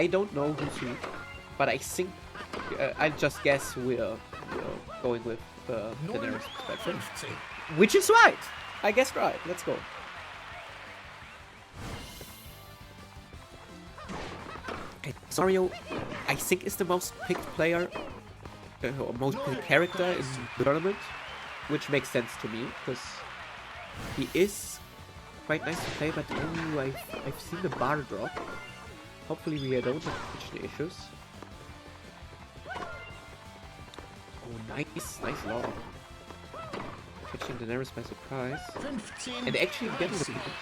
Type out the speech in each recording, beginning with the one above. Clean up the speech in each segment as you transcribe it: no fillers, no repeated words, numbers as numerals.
I don't know who's who, but I think I just guess we're going with Daenerys' perspective, which is right. I guess right. Let's go. Okay, Sario, I think is the most picked player or most picked character in the tournament, which makes sense to me because he is quite nice to play, but I've seen the bar drop. Hopefully we don't have kitchen issues. Oh, nice law. Catching Daenerys by surprise. And actually getting the point.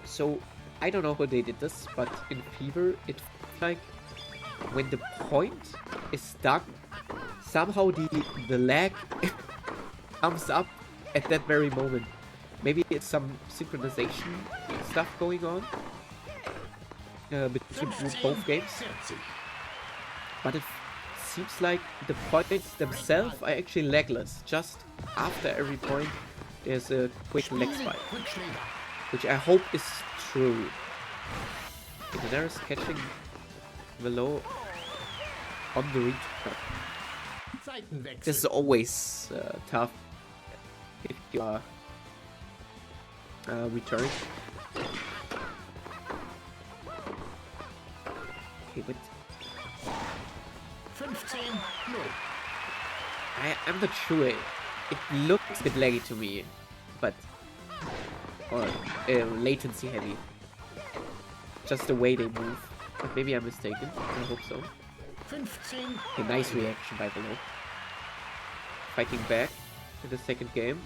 So, I don't know how they did this, but in Fever, it feels like when the point is done, somehow the lag comes up at that very moment. Maybe it's some synchronization stuff going on between both games. But it seems like the points themselves are actually lagless. Just after every point, there's a quick lag spike, which I hope is true. Okay, Daenerys catching Velot on the return. This is always tough if you are returning. Okay, but 15, no. I'm not sure. It looks a bit laggy to me, but or latency heavy. Just the way they move. But maybe I'm mistaken. I hope so. 15. A nice reaction by Velot. Fighting back in the second game.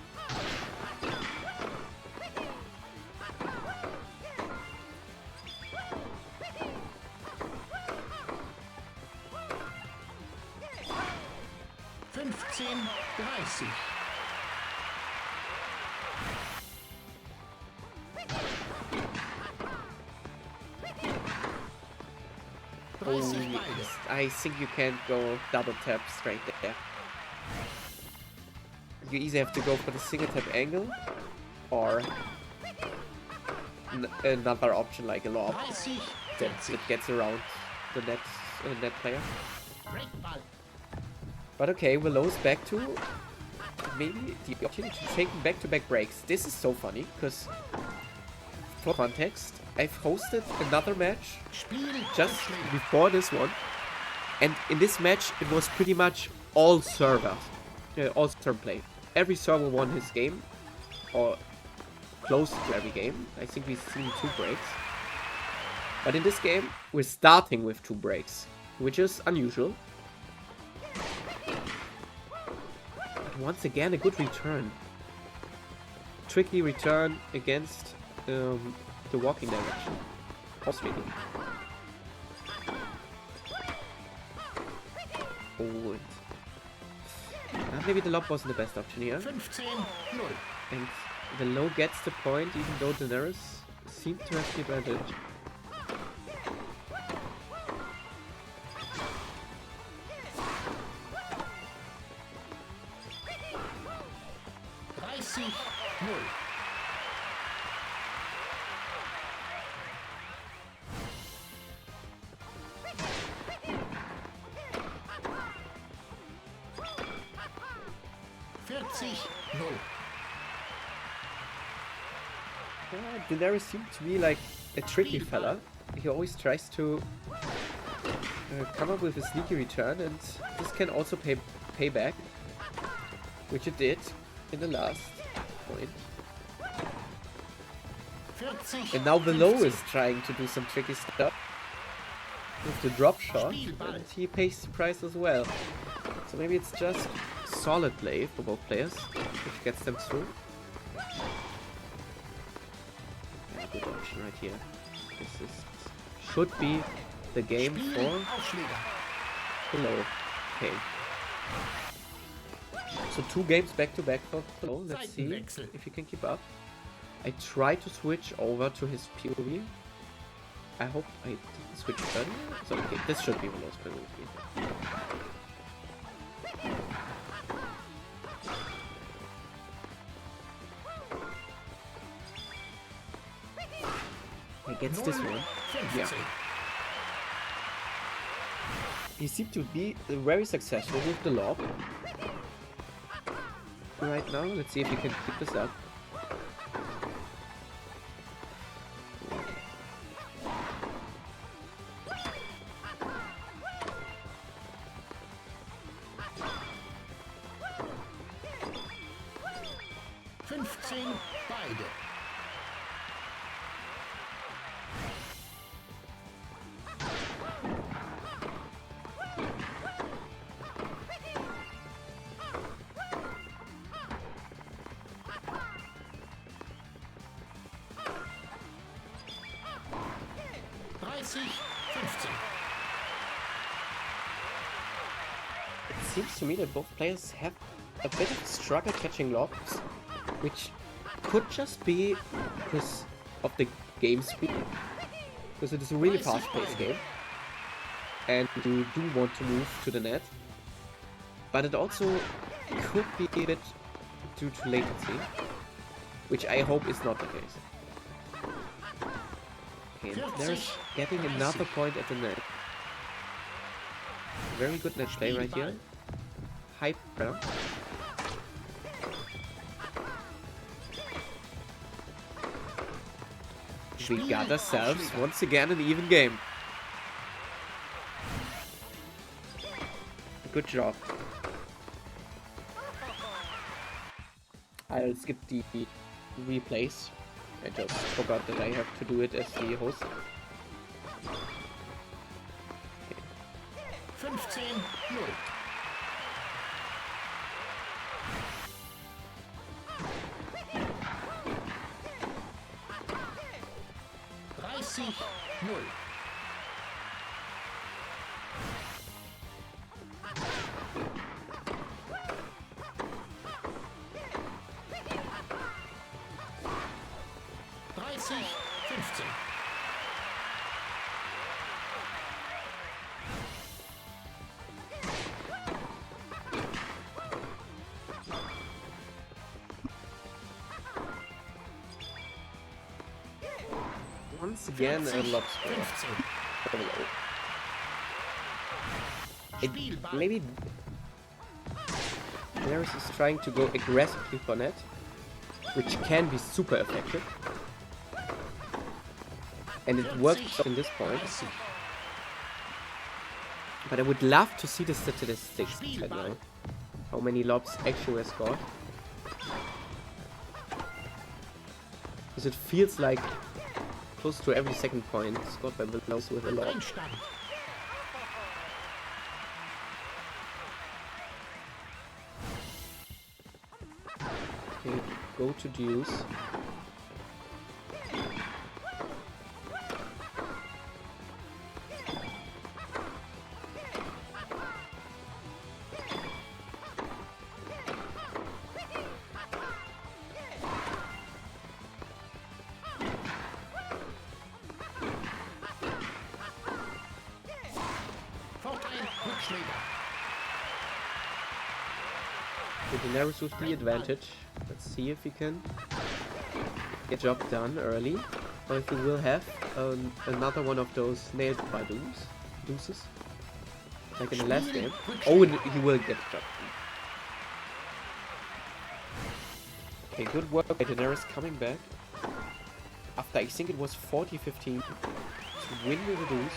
I think you can't go double tap straight there. You either have to go for the single tap angle or another option like a lob that gets around the net player. But okay, Velot's back to maybe the opportunity to take back-to-back breaks. This is so funny because for context, I've hosted another match just before this one. And in this match, it was pretty much all server play. Every server won his game, or close to every game. I think we've seen 2 breaks. But in this game, we're starting with 2 breaks, which is unusual. But once again, a good return. Tricky return against the walking direction. Ausweichen. Oh, maybe the lob wasn't the best option here. 15, no. And Velot gets the point, even though Daenerys seemed to have the advantage. I see. No. No. Daenerys seemed to be like a tricky fella. He always tries to come up with a sneaky return, and this can also pay back, which it did in the last point. And now Velot is trying to do some tricky stuff with the drop shot, and he pays the price as well. So maybe it's just solid play for both players, which gets them through. Yeah, good option right here. This should be the game for Velot. Okay. So 2 games back to back for Velot. Let's see if he can keep up. I try to switch over to his POV. I hope I didn't switch earlier. So okay, this should be Velot's POV. gets this one. Yeah. He seemed to be very successful with the lob. Right now, let's see if he can keep this up. Beide. It seems to me that both players have a bit of struggle catching lobs, which could just be because of the game speed, because it is a really fast-paced game, and you do want to move to the net, but it also could be a bit due to latency, which I hope is not the case. Okay, there's getting another point at the net. Very good net play right here. High pressure. We got ourselves once again an even game. Good job. I'll skip the replays. I just forgot that I have to do it as the host. 15-0. Null. Once again, a lob score. Maybe Daenerys is trying to go aggressively for net, which can be super effective. And it worked in this point. But I would love to see the statistics right now. How many lobs actually were scored. Because it feels like close to every second point scored by Velot with a lob. Okay, go to deuce. Daenerys with the advantage. Let's see if we can get the job done early, or if we will have another one of those nailed by deuces, like in the last game. Oh, and he will get the job done. Okay, good work by Daenerys coming back after I think it was 40-15 to win with the deuce.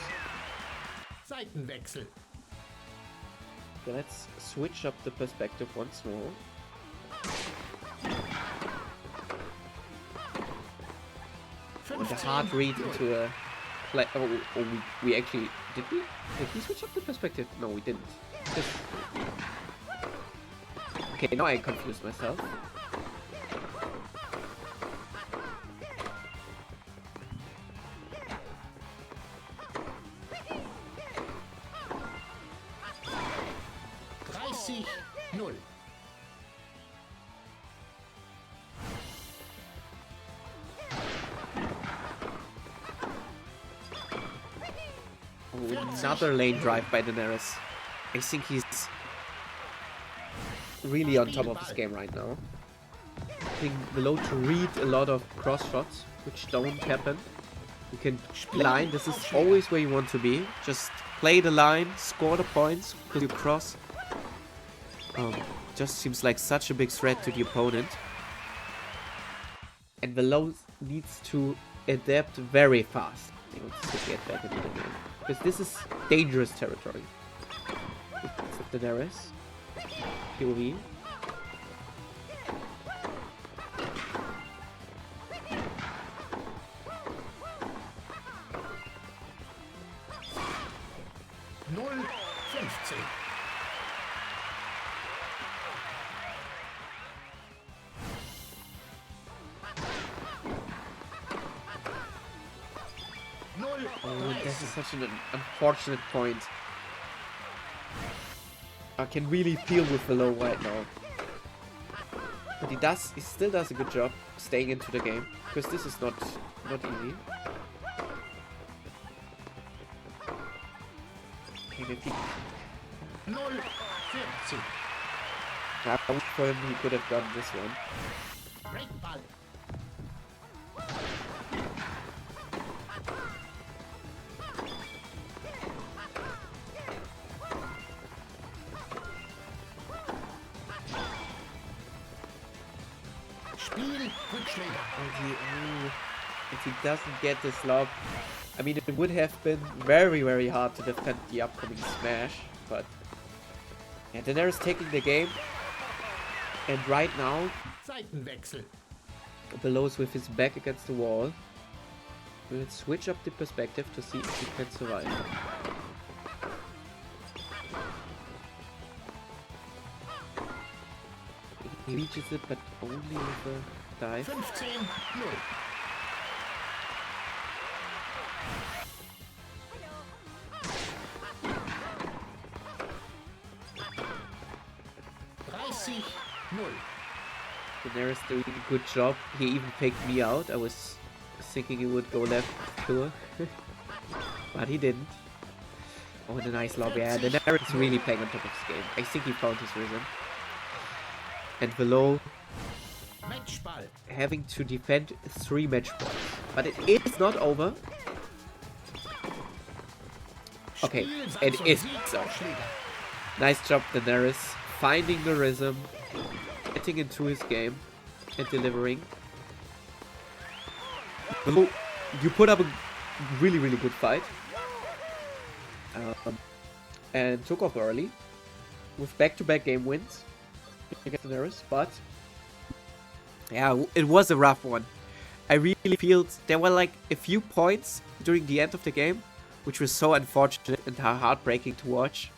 Seitenwechsel. Okay, let's switch up the perspective once more. With a hard read into a play. Oh, we actually did we switch up the perspective? No, we didn't. Okay, now I confused myself. Null. Oh, another lane drive by Daenerys. I think he's really on top of his game right now. I think Velot to read a lot of cross shots, which don't happen You can line. This is always where you want to be. Just play the line, score the points, because you cross. Just seems like such a big threat to the opponent. And Velot needs to adapt very fast in order to get back into the game. Because this is dangerous territory. It's Daenerys. POV. Oh, this is such an unfortunate point. I can really feel with Velot right now. But he still does a good job staying into the game. Because this is not easy. Okay, maybe... I wish for him he could have done this one. If he doesn't get this lob, I mean, it would have been very, very hard to defend the upcoming smash, but yeah, Daenerys taking the game, and right now, Velot's with his back against the wall. We'll switch up the perspective to see if he can survive. He reaches it, but only with a dive. 15-0. Daenerys doing a good job. He even faked me out. I was thinking he would go left pure. But he didn't. Oh, and a nice lob. Yeah, Daenerys is really playing on top of his game. I think he found his rhythm. And Velot having to defend 3 match points. But it is not over. Okay, it is so. Nice job, Daenerys. Finding the rhythm, getting into his game, and delivering. Velot, you put up a really, really good fight. And took off early. With back-to-back game wins against Daenerys, but yeah, it was a rough one. I really feel there were like a few points during the end of the game which was so unfortunate and heartbreaking to watch.